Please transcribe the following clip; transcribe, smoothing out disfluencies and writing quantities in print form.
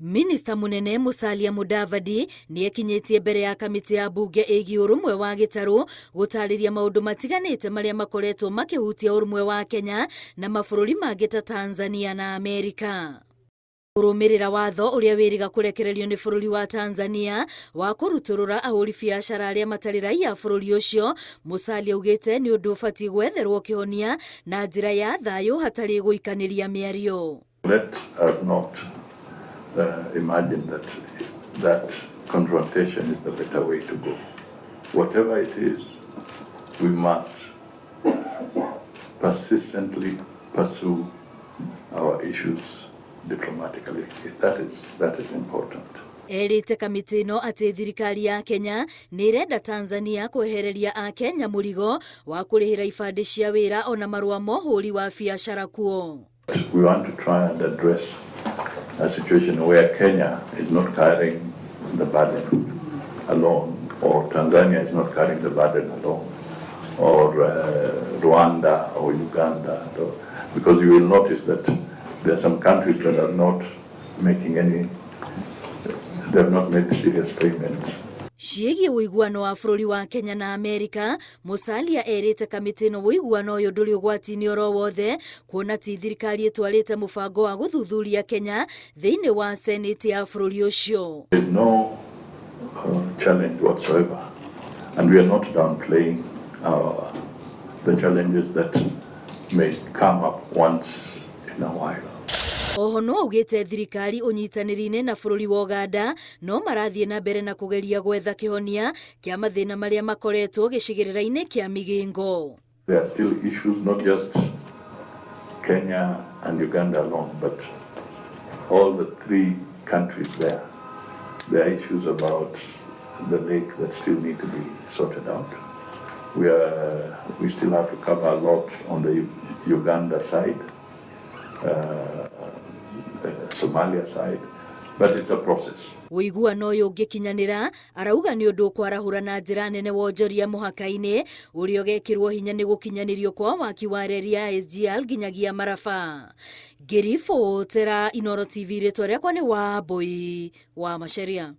Minista munene Musalia Mudavadi ni ekinyitie mbere ya kamiti ya bunge ĩgiĩ ũrũmwe wa gĩtarũ gũtarĩria maũndũ matiganĩte marĩa makoretwo makĩhutia ũrũmwe wa Kenya na mabũrũri mangĩ ta Tanzania na Amerika. Kũrũmĩrĩra watho ũrĩa wĩrĩga kũrekererio nĩ bũrũri wa Tanzania wa kũrutũrũra ahũri biacara arĩa matarĩ raiya bũrũri ũcio, Musalia augĩte nĩ ũndũ ũbatiĩ gwetherwo kĩhonia na njĩra ya thayũ hatarĩ gũikanĩria mĩario. Let us not imagine that confrontation is the better way to go. Whatever it is, we must persistently pursue our issues diplomatically. That is important. Erĩte kamiti ĩno atĩ thirikari ya Kenya nĩ ĩrenda Tanzania kwehereria a Kenya mũrigo wa kũrĩhĩra ibandĩ cia wĩra ona marũa ma ũhũri wa biacara kuo. We want to try and address a situation where Kenya is not carrying the burden alone, or Tanzania is not carrying the burden alone, or Rwanda or Uganda, because you will notice that there are some countries that are not making they have not made serious payments. Ciĩgiĩ ũiguano wa bũrũri wa Kenya na Amerika, Musalia erĩte kamiti ĩno ũiguano ũyũ ndũrĩ ũgwati-inĩ oro wothe, kuona ti thirikari ĩtwarĩte mũbango wa gũthuthuria Kenya thĩinĩ wa Senate ya bũrũri ũcio. There is no challenge whatsoever, and we are not downplaying the challenges that may come up once in a while. Oho no augĩte thirikari ũnyitanĩri-inĩ na bũrũri wa Uganda no marathiĩ na mbere na kũgeria gwetha kĩhonia kĩa mathĩna marĩa makoretwo gĩcigĩrĩra-inĩ kĩa mĩgĩngo. There are still issues, not just Kenya and Uganda alone, but all the three countries there. There are issues about the lake that still need to be sorted out. We still have to cover a lot on the Uganda side. Somalia side, but it's a process. Ũiguano ũyũ ũngĩkinyanĩra, arauga nĩ ũndũ kwarahũra na njĩra nene wonjoria mũhaka-inĩ ũrĩa ũgekĩrwo hinya nĩ gũkinyanĩrio kwa waki wa reri ya SGR nginyagia Maraba. Ngĩribotera Inooro TV, rĩtwa rĩakwa nĩ Wambũi wa Macharia.